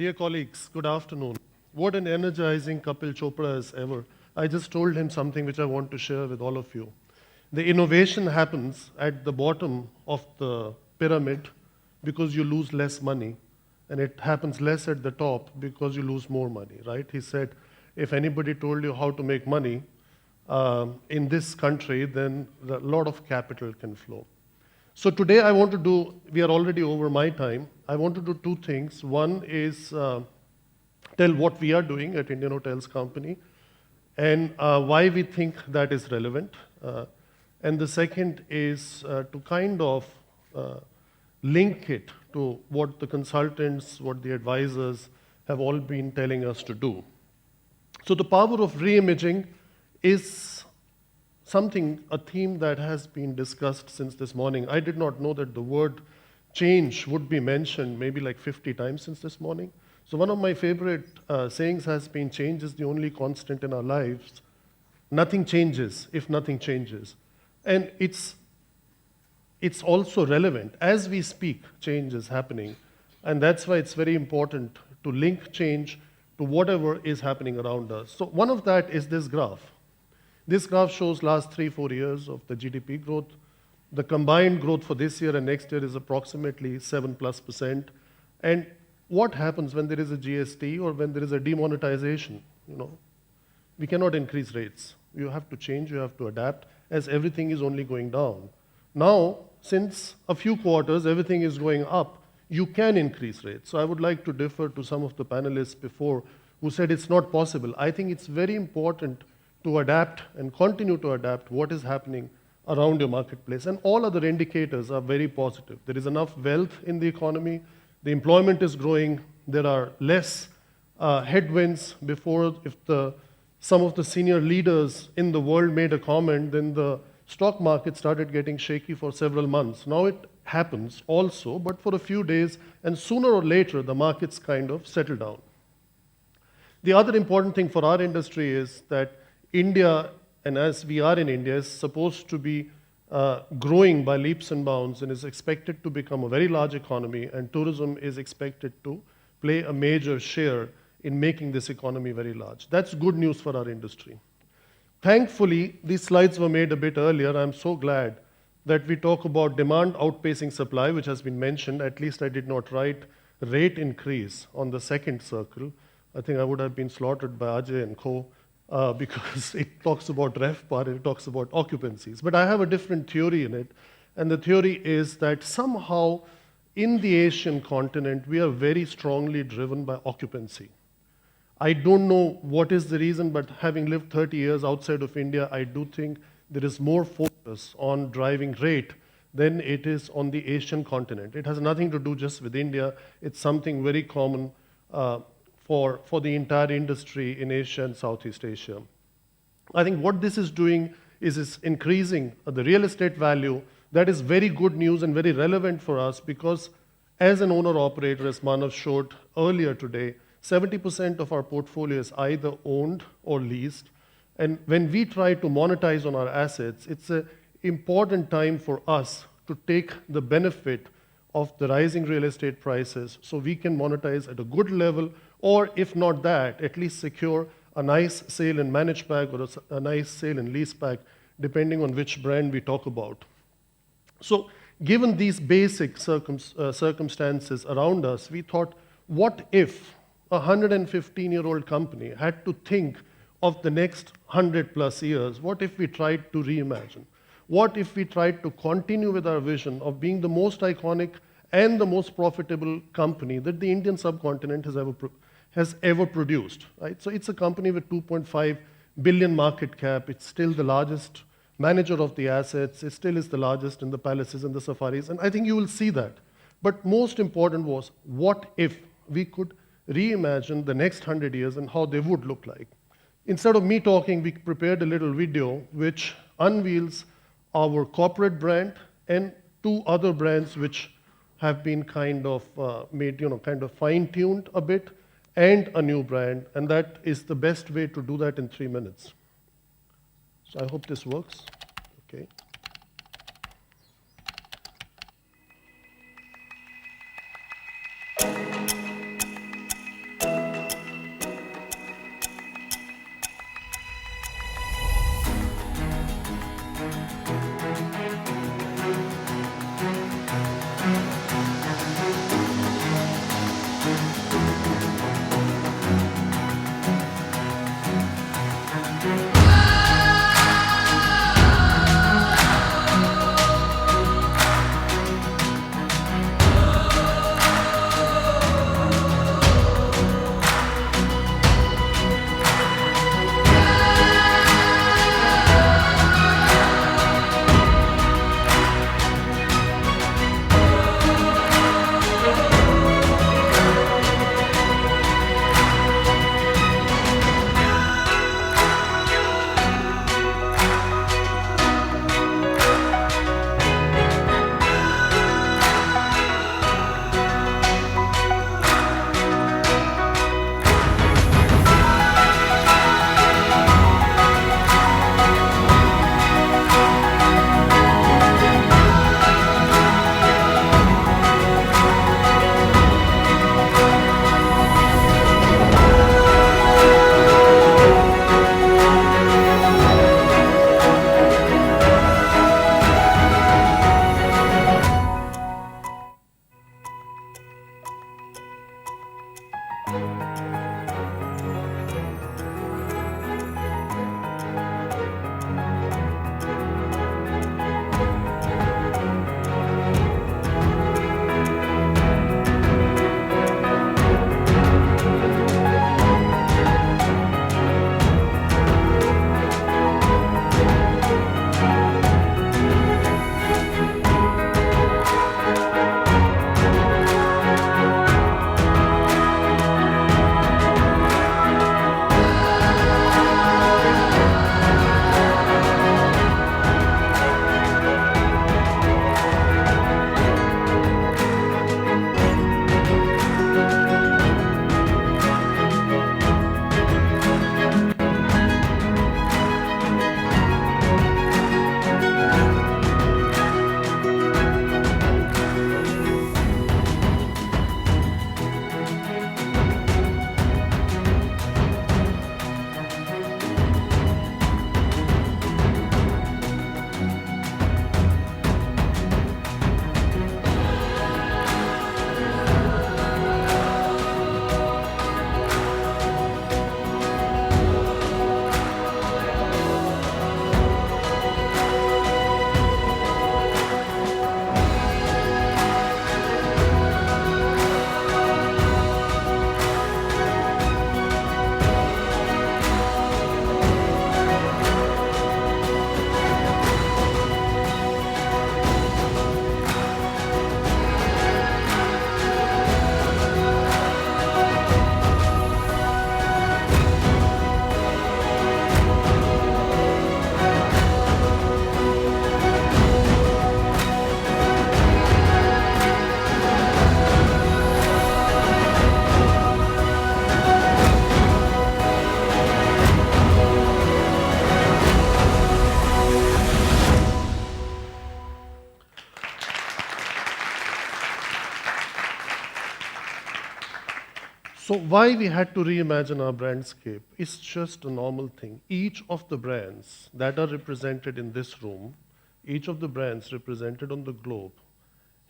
Dear colleagues, good afternoon. What an energizing Kapil Chopra as ever. I just told him something which I want to share with all of you. The innovation happens at the bottom of the pyramid because you lose less money, and it happens less at the top because you lose more money, right? He said, if anybody told you how to make money in this country, then a lot of capital can flow. So today I want to do, we are already over my time, I want to do two things. One is tell what we are doing at Indian Hotels Company and why we think that is relevant. And the second is to kind of link it to what the consultants, what the advisors have all been telling us to do. So the power of reimaging is a theme that has been discussed since this morning. I did not know that the word change would be mentioned maybe like 50 times since this morning. So one of my favorite sayings has been, change is the only constant in our lives. Nothing changes if nothing changes. And it's also relevant. As we speak, change is happening. And that's why it's very important to link change to whatever is happening around us. So one of that is this graph. This graph shows last 3-4 years of the GDP growth. The combined growth for this year and next year is approximately 7+%. And what happens when there is a GST or when there is a demonetization? We cannot increase rates. You have to change, you have to adapt, as everything is only going down. Now, since a few quarters, everything is going up, you can increase rates. So I would like to defer to some of the panelists before who said it's not possible. I think it's very important to adapt and continue to adapt what is happening around your marketplace. And all other indicators are very positive. There is enough wealth in the economy, the employment is growing, there are less headwinds. Before, if some of the senior leaders in the world made a comment, then the stock market started getting shaky for several months. Now it happens also, but for a few days, and sooner or later, the markets kind of settle down. The other important thing for our industry is that India, and as we are in India, is supposed to be growing by leaps and bounds and is expected to become a very large economy, and tourism is expected to play a major share in making this economy very large. That's good news for our industry. Thankfully, these slides were made a bit earlier. I'm so glad that we talk about demand outpacing supply, which has been mentioned. At least I did not write rate increase on the second circle. I think I would have been slaughtered by Ajay and co. Because it talks about RevPAR, it talks about occupancies. But I have a different theory in it, and the theory is that somehow in the Asian continent, we are very strongly driven by occupancy. I don't know what is the reason, but having lived 30 years outside of India, I do think there is more focus on driving rate than it is on the Asian continent. It has nothing to do just with India. It's something very common for the entire industry in Asia and Southeast Asia. I think what this is doing is increasing the real estate value. That is very good news and very relevant for us because as an owner-operator, as Manav showed earlier today, 70% of our portfolio is either owned or leased. And when we try to monetize on our assets, it's an important time for us to take the benefit of the rising real estate prices so we can monetize at a good level, or if not that, at least secure a nice sale and manage back or a nice sale and lease back, depending on which brand we talk about. So given these basic circumstances around us, we thought, what if a 115-year-old company had to think of the next 100+ years? What if we tried to reimagine? What if we tried to continue with our vision of being the most iconic and the most profitable company that the Indian subcontinent has ever produced, right? So it's a company with 2.5 billion market cap. It's still the largest manager of the assets. It still is the largest in the palaces and the safaris. And I think you will see that. But most important was, what if we could reimagine the next 100 years and how they would look like? Instead of me talking, we prepared a little video which unveils our corporate brand and two other brands which have been kind of made, kind of fine-tuned a bit, and a new brand, and that is the best way to do that in 3 minutes. So I hope this works. Okay. So why we had to reimagine our brandscape is just a normal thing. Each of the brands that are represented in this room, each of the brands represented on the globe,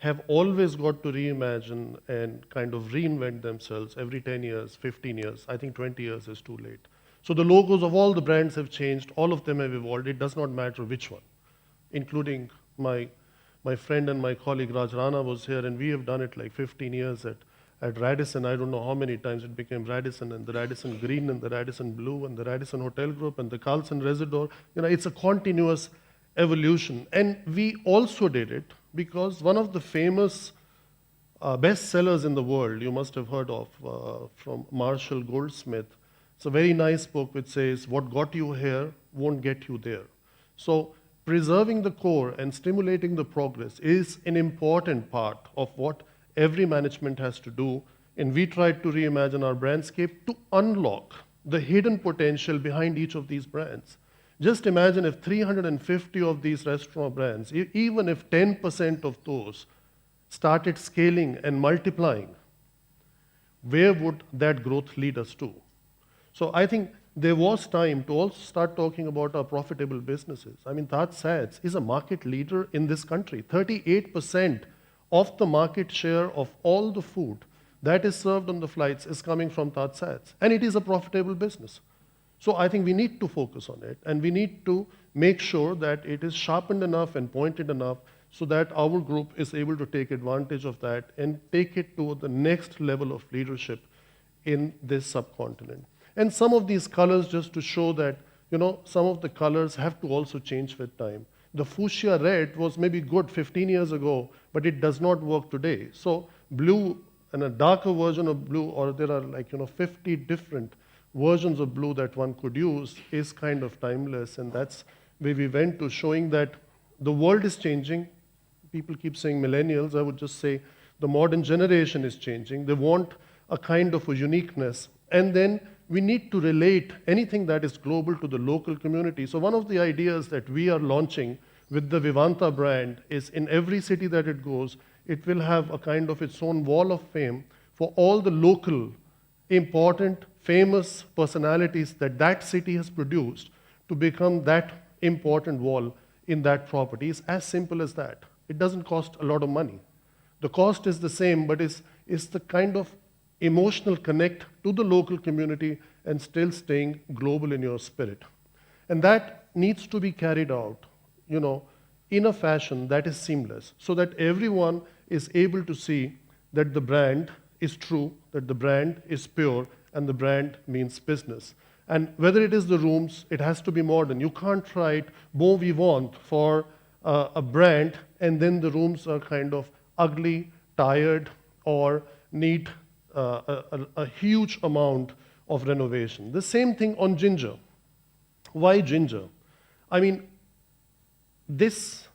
have always got to reimagine and kind of reinvent themselves every 10 years, 15 years. I think 20 years is too late. So the logos of all the brands have changed. All of them have evolved. It does not matter which one, including my friend and my colleague Raj Rana was here, and we have done it like 15 years at Radisson. I don't know how many times it became Radisson, and the Radisson Green, and the Radisson Blue, and the Radisson Hotel Group, and the Carlson Residor. It's a continuous evolution. And we also did it because one of the famous bestsellers in the world, you must have heard of, from Marshall Goldsmith. It's a very nice book which says, what got you here won't get you there. So preserving the core and stimulating the progress is an important part of what every management has to do. And we tried to reimagine our brandscape to unlock the hidden potential behind each of these brands. Just imagine if 350 of these restaurant brands, even if 10% of those started scaling and multiplying, where would that growth lead us to? So I think there was time to also start talking about our profitable businesses. I mean, TajSATS is a market leader in this country. 38% of the market share of all the food that is served on the flights is coming from TajSATS, and it is a profitable business. So I think we need to focus on it, and we need to make sure that it is sharpened enough and pointed enough so that our group is able to take advantage of that and take it to the next level of leadership in this subcontinent. And some of these colors, just to show that, some of the colors have to also change with time. The fuchsia red was maybe good 15 years ago, but it does not work today. So blue and a darker version of blue, or there are 50 different versions of blue that one could use, is kind of timeless. And that's where we went to, showing that the world is changing. People keep saying millennials. I would just say the modern generation is changing. They want a kind of a uniqueness. And then we need to relate anything that is global to the local community. So one of the ideas that we are launching with the Vivanta brand is, in every city that it goes, it will have a kind of its own wall of fame for all the local, important, famous personalities that that city has produced to become that important wall in that property. It's as simple as that. It doesn't cost a lot of money. The cost is the same, but it's the kind of emotional connect to the local community and still staying global in your spirit. And that needs to be carried out, in a fashion that is seamless, so that everyone is able to see that the brand is true, that the brand is pure, and the brand means business. And whether it is the rooms, it has to be modern. You can't write bon vivant for a brand and then the rooms are kind of ugly, tired, or need a huge amount of renovation. The same thing on Ginger. Why Ginger? I mean, this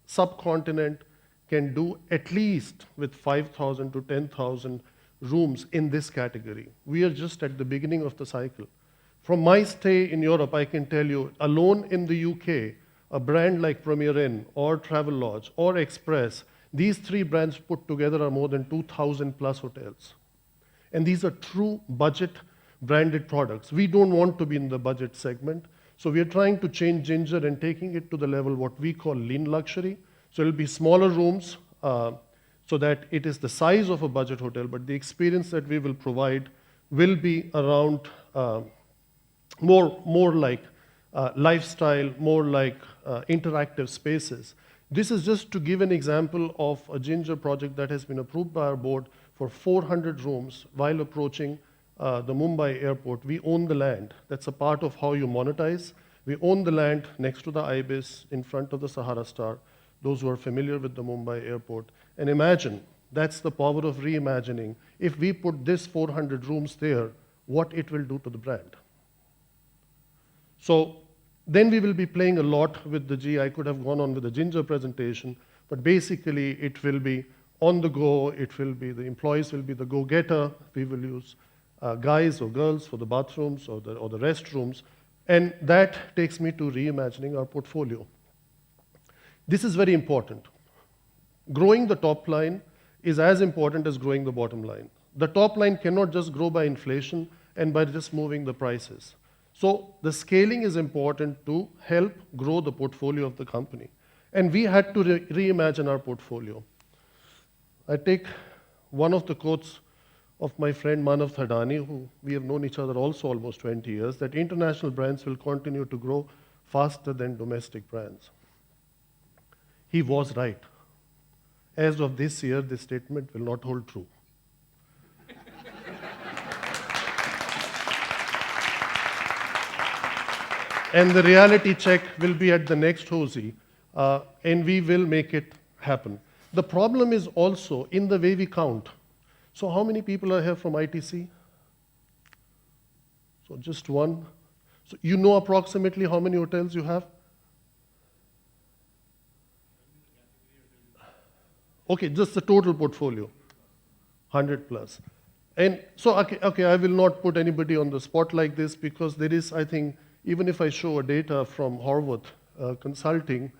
subcontinent can do at least with 5,000 to 10,000 rooms in this category. We are just at the beginning of the cycle. From my stay in Europe, I can tell you, alone in the UK, a brand like Premier Inn or Travelodge or Express, these three brands put together are more than 2,000 plus hotels. And these are true budget branded products. We don't want to be in the budget segment. So we are trying to change Ginger and taking it to the level what we call lean luxury. So it'll be smaller rooms so that it is the size of a budget hotel, but the experience that we will provide will be around more like lifestyle, more like interactive spaces. This is just to give an example of a Ginger project that has been approved by our board for 400 rooms while approaching the Mumbai airport. We own the land. That's a part of how you monetize. We own the land next to the Ibis in front of the Sahara Star, those who are familiar with the Mumbai airport. And imagine, that's the power of reimagining. If we put this 400 rooms there, what it will do to the brand. So then we will be playing a lot with the G. I could have gone on with the Ginger presentation, but basically it will be on the go. It will be, the employees will be the go-getter. We will use guys or girls for the bathrooms or the restrooms. And that takes me to reimagining our portfolio. This is very important. Growing the top line is as important as growing the bottom line. The top line cannot just grow by inflation and by just moving the prices. So the scaling is important to help grow the portfolio of the company. And we had to reimagine our portfolio. I take one of the quotes of my friend Manav Thadani, who we have known each other also almost 20 years, that international brands will continue to grow faster than domestic brands. He was right. As of this year, this statement will not hold true. And the reality check will be at the next HOSI, and we will make it happen. The problem is also in the way we count. So how many people are here from ITC? So just one. So you know approximately how many hotels you have? Okay, just the total portfolio, 100 plus. And so, okay, I will not put anybody on the spot like this because there is, I think, even if I show a data from Harvard Consulting,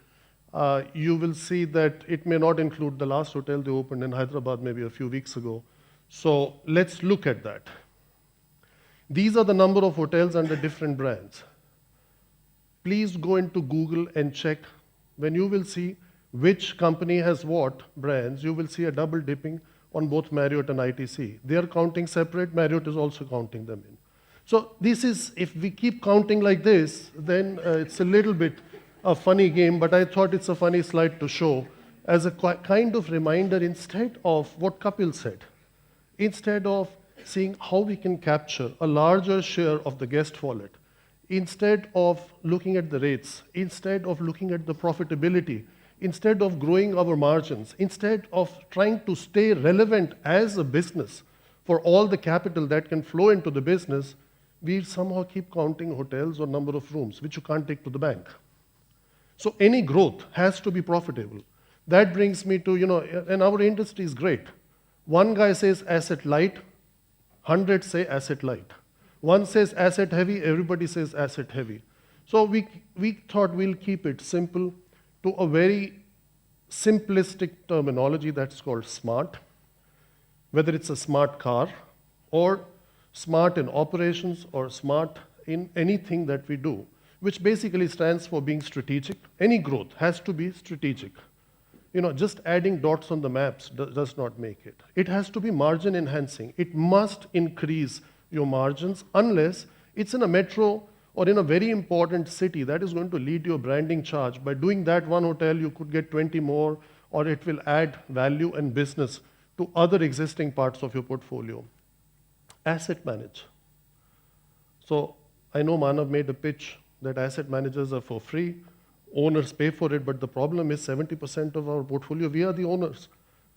you will see that it may not include the last hotel they opened in Hyderabad maybe a few weeks ago. So let's look at that. These are the number of hotels under different brands. Please go into Google and check. When you will see which company has what brands, you will see a double dipping on both Marriott and ITC. They are counting separate, Marriott is also counting them in. So this is, if we keep counting like this, then it's a little bit a funny game, but I thought it's a funny slide to show as a kind of reminder instead of what Kapil said. Instead of seeing how we can capture a larger share of the guest wallet, instead of looking at the rates, instead of looking at the profitability, instead of growing our margins, instead of trying to stay relevant as a business for all the capital that can flow into the business, we somehow keep counting hotels or number of rooms, which you can't take to the bank. So any growth has to be profitable. That brings me to, and our industry is great. One guy says asset light, 100 say asset light. One says asset heavy, everybody says asset heavy. So we thought we'll keep it simple to a very simplistic terminology that's called SMART, whether it's a smart car or smart in operations or smart in anything that we do, which basically stands for being strategic. Any growth has to be strategic. just adding dots on the maps does not make it. It has to be margin enhancing. It must increase your margins unless it's in a metro or in a very important city that is going to lead your branding charge. By doing that one hotel, you could get 20 more, or it will add value and business to other existing parts of your portfolio. Asset manage. So I know Manav made a pitch that asset managers are for free, owners pay for it, but the problem is 70% of our portfolio, we are the owners.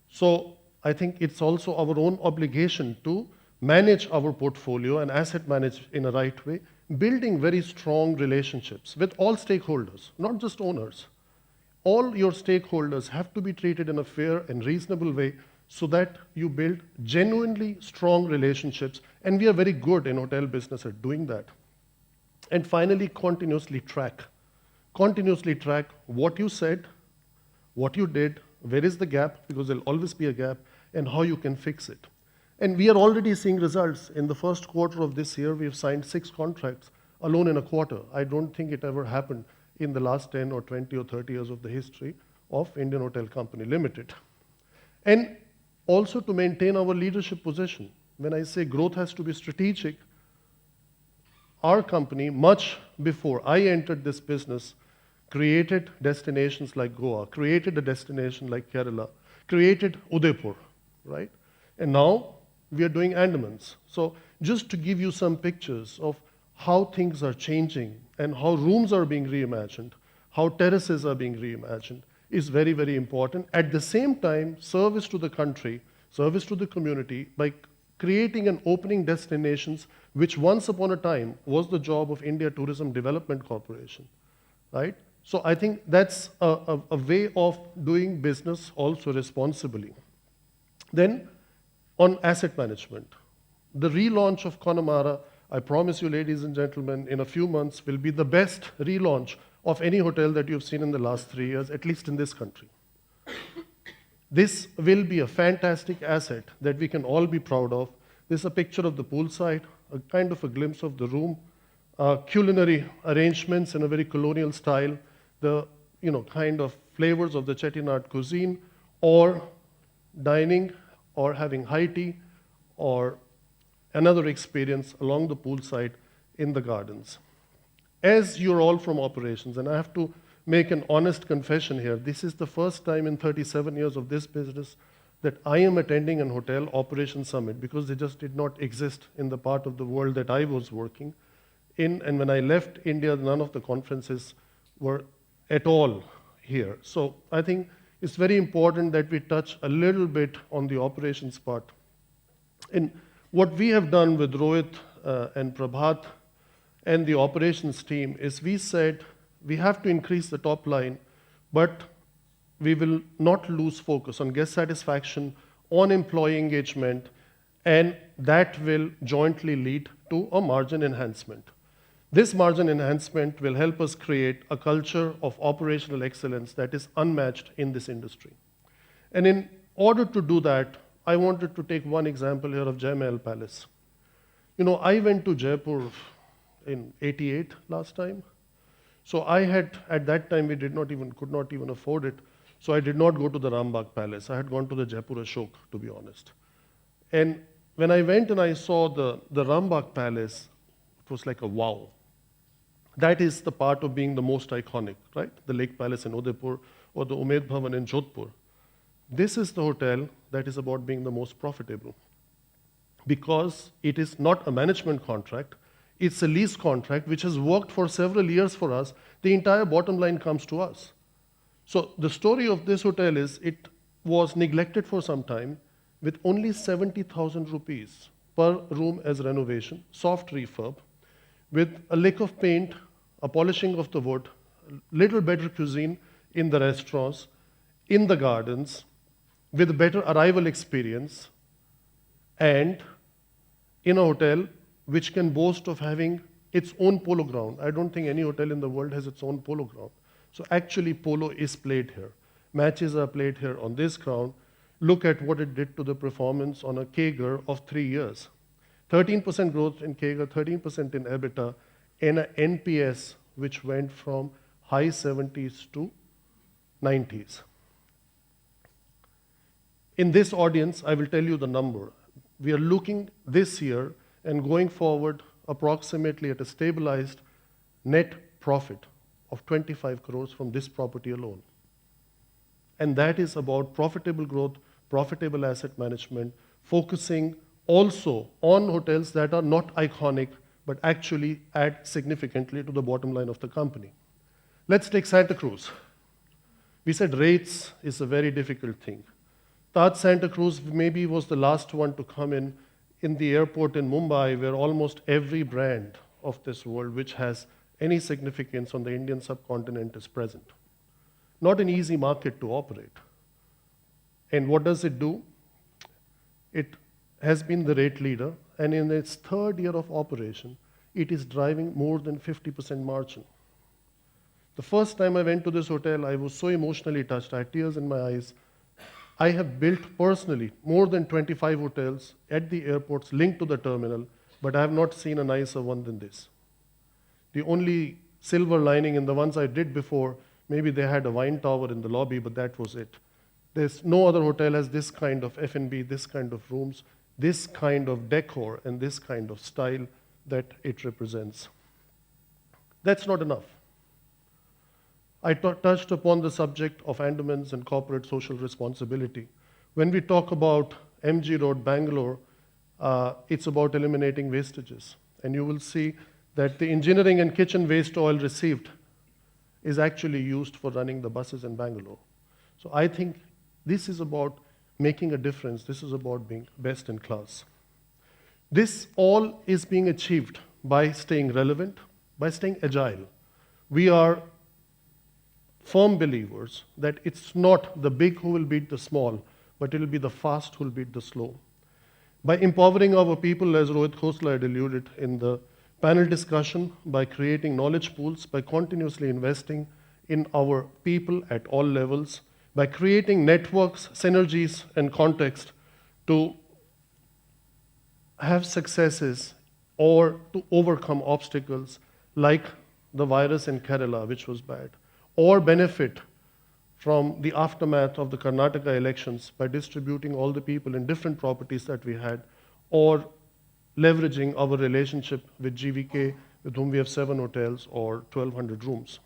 So I think it's also our own obligation to manage our portfolio and asset manage in a right way, building very strong relationships with all stakeholders, not just owners. All your stakeholders have to be treated in a fair and reasonable way so that you build genuinely strong relationships, and we are very good in hotel business at doing that. And finally, continuously track. Continuously track what you said, what you did, where is the gap, because there'll always be a gap, and how you can fix it. And we are already seeing results. In the first quarter of this year, we've signed 6 contracts alone in a quarter. I don't think it ever happened in the last 10 or 20 or 30 years of the history of Indian Hotel Company Limited. And also to maintain our leadership position. When I say growth has to be strategic, our company, much before I entered this business, created destinations like Goa, created a destination like Kerala, created Udaipur, right? And now we are doing Andamans. So just to give you some pictures of how things are changing and how rooms are being reimagined, how terraces are being reimagined, is very, very important. At the same time, service to the country, service to the community by creating and opening destinations which once upon a time was the job of India Tourism Development Corporation, right? So I think that's a way of doing business also responsibly. Then on asset management, the relaunch of Connemara, I promise you, ladies and gentlemen, in a few months will be the best relaunch of any hotel that you've seen in the last 3 years, at least in this country. This will be a fantastic asset that we can all be proud of. This is a picture of the poolside, a kind of a glimpse of the room, culinary arrangements in a very colonial style, the kind of flavors of the Chettinad cuisine, or dining, or having high tea, or another experience along the poolside in the gardens. As you're all from operations, and I have to make an honest confession here, this is the first time in 37 years of this business that I am attending an hotel operation summit, because they just did not exist in the part of the world that I was working in. And when I left India, none of the conferences were at all here. So I think it's very important that we touch a little bit on the operations part. And what we have done with Rohit and Prabhat and the operations team is we said we have to increase the top line, but we will not lose focus on guest satisfaction, on employee engagement, and that will jointly lead to a margin enhancement. This margin enhancement will help us create a culture of operational excellence that is unmatched in this industry. And in order to do that, I wanted to take one example here of Jai Mahal Palace. I went to Jaipur in '88 last time. So I had, at that time, we could not even afford it. So I did not go to the Rambagh Palace. I had gone to the Jaipur Ashok, to be honest. And when I went and I saw the Rambagh Palace, it was like a wow. That is the part of being the most iconic, right? The Lake Palace in Udaipur or the Umaid Bhavan in Jodhpur. This is the hotel that is about being the most profitable, because it is not a management contract. It's a lease contract which has worked for several years for us. The entire bottom line comes to us. So the story of this hotel is it was neglected for some time with only 70,000 rupees per room as renovation, soft refurb, with a lick of paint, a polishing of the wood, little better cuisine in the restaurants, in the gardens, with a better arrival experience, and in a hotel which can boast of having its own polo ground. I don't think any hotel in the world has its own polo ground. So actually polo is played here. Matches are played here on this ground. Look at what it did to the performance on a CAGR of 3 years. 13% growth in CAGR, 13% in EBITDA, and an NPS which went from high 70s to 90s. In this audience, I will tell you the number. We are looking this year and going forward approximately at a stabilized net profit of 25 crores from this property alone. And that is about profitable growth, profitable asset management, focusing also on hotels that are not iconic, but actually add significantly to the bottom line of the company. Let's take Santa Cruz. We said rates is a very difficult thing. Taj Santa Cruz maybe was the last one to come in the airport in Mumbai, where almost every brand of this world which has any significance on the Indian subcontinent is present. Not an easy market to operate. And what does it do? It has been the rate leader, and in its third year of operation, it is driving more than 50% margin. The first time I went to this hotel, I was so emotionally touched. I had tears in my eyes. I have built personally more than 25 hotels at the airports linked to the terminal, but I have not seen a nicer one than this. The only silver lining in the ones I did before, maybe they had a wine tower in the lobby, but that was it. There's no other hotel has this kind of F&B, this kind of rooms, this kind of decor, and this kind of style that it represents. That's not enough. I touched upon the subject of Andamans and corporate social responsibility. When we talk about MG Road, Bangalore, it's about eliminating wastages. And you will see that the engineering and kitchen waste oil received is actually used for running the buses in Bangalore. So I think this is about making a difference. This is about being best in class. This all is being achieved by staying relevant, by staying agile. We are firm believers that it's not the big who will beat the small, but it will be the fast who will beat the slow. By empowering our people, as Rohit Khosla had alluded in the panel discussion, by creating knowledge pools, by continuously investing in our people at all levels, by creating networks, synergies, and context to have successes or to overcome obstacles like the virus in Kerala, which was bad, or benefit from the aftermath of the Karnataka elections by distributing all the people in different properties that we had, or leveraging our relationship with GVK, with whom we have 7 hotels or 1,200 rooms.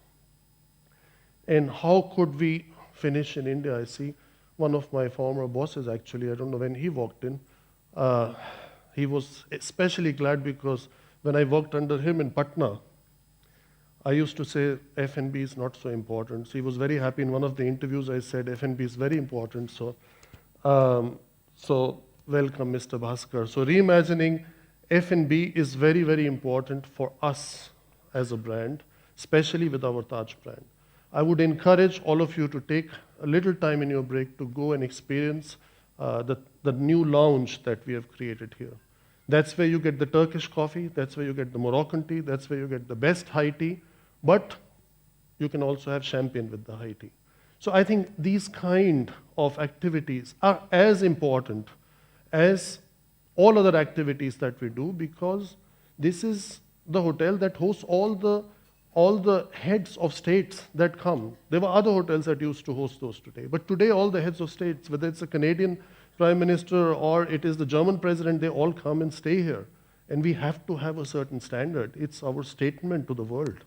And how could we finish in India? I see one of my former bosses, actually, I don't know when he walked in, he was especially glad because when I worked under him in Patna, I used to say F&B is not so important. So he was very happy. In one of the interviews, I said F&B is very important. So welcome, Mr. Bhaskar. So reimagining F&B is very, very important for us as a brand, especially with our Taj brand. I would encourage all of you to take a little time in your break to go and experience the new lounge that we have created here. That's where you get the Turkish coffee, that's where you get the Moroccan tea, that's where you get the best high tea, but you can also have champagne with the high tea. So I think these kind of activities are as important as all other activities that we do, because this is the hotel that hosts all the heads of states that come. There were other hotels that used to host those today, but today all the heads of states, whether it's a Canadian Prime Minister or it is the German President, they all come and stay here. And we have to have a certain standard. It's our statement to the world.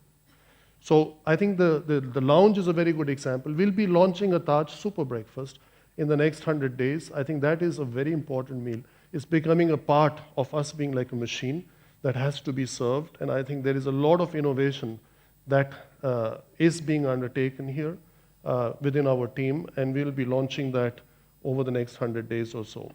So I think the lounge is a very good example. We'll be launching a Taj Super Breakfast in the next 100 days. I think that is a very important meal. It's becoming a part of us being like a machine that has to be served. And I think there is a lot of innovation that is being undertaken here within our team, and we'll be launching that over the next 100 days or so.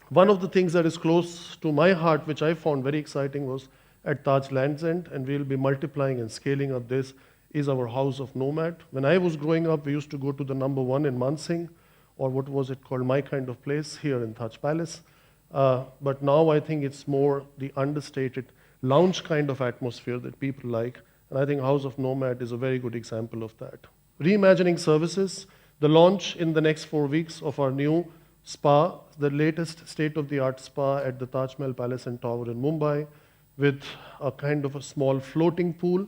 One of the things that is close to my heart, which I found very exciting, was at Taj Lands End, and we'll be multiplying and scaling up this, is our House of Nomad. When I was growing up, we used to go to the #1 in Mansingh, or what was it called, My Kind of Place, here in Taj Palace. But now I think it's more the understated lounge kind of atmosphere that people like, and I think House of Nomad is a very good example of that. Reimagining services, the launch in the next 4 weeks of our new spa, the latest state-of-the-art spa at the Taj Mahal Palace and Tower in Mumbai, with a kind of a small floating pool,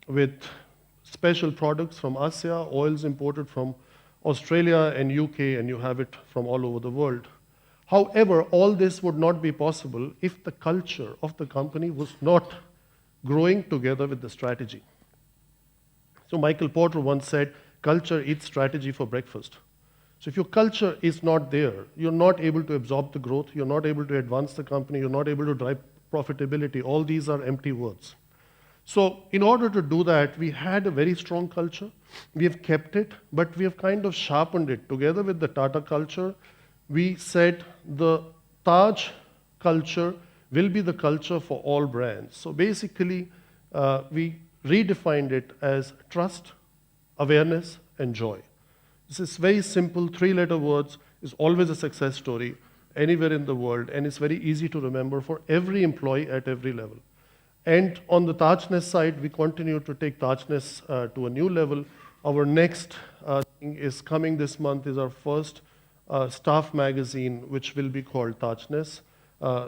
with special products from Asia, oils imported from Australia and UK, and you have it from all over the world. However, all this would not be possible if the culture of the company was not growing together with the strategy. So Michael Porter once said, culture eats strategy for breakfast. So if your culture is not there, you're not able to absorb the growth, you're not able to advance the company, you're not able to drive profitability. All these are empty words. So in order to do that, we had a very strong culture. We have kept it, but we have kind of sharpened it. Together with the Tata culture, we said the Taj culture will be the culture for all brands. So basically, we redefined it as trust, awareness, and joy. This is very simple, three-letter words, is always a success story anywhere in the world, and it's very easy to remember for every employee at every level. And on the Tajness side, we continue to take Tajness to a new level. Our next thing is coming this month is our first staff magazine, which will be called Tajness.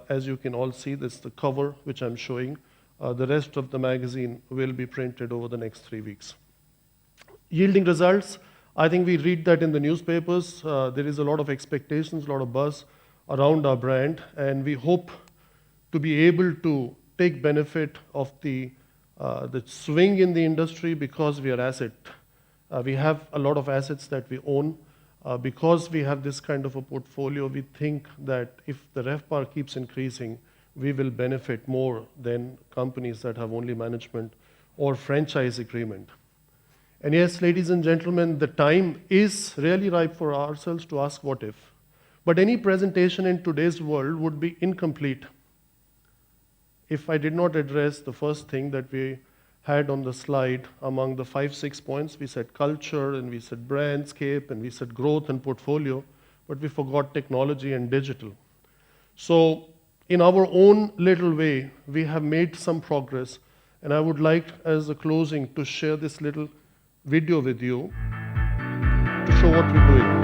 As you can all see, this is the cover which I'm showing. The rest of the magazine will be printed over the next 3 weeks. Yielding results, I think we read that in the newspapers. There is a lot of expectations, a lot of buzz around our brand, and we hope to be able to take benefit of the swing in the industry because we are asset. We have a lot of assets that we own. Because we have this kind of a portfolio, we think that if the RevPAR keeps increasing, we will benefit more than companies that have only management or franchise agreement. And yes, ladies and gentlemen, the time is really ripe for ourselves to ask what if. But any presentation in today's world would be incomplete if I did not address the first thing that we had on the slide among the 5-6 points. We said culture, and we said brandscape, and we said growth and portfolio, but we forgot technology and digital. So in our own little way, we have made some progress, and I would like, as a closing, to share this little video with you to show what we're doing.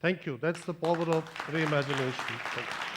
Thank you. That's the power of reimagination.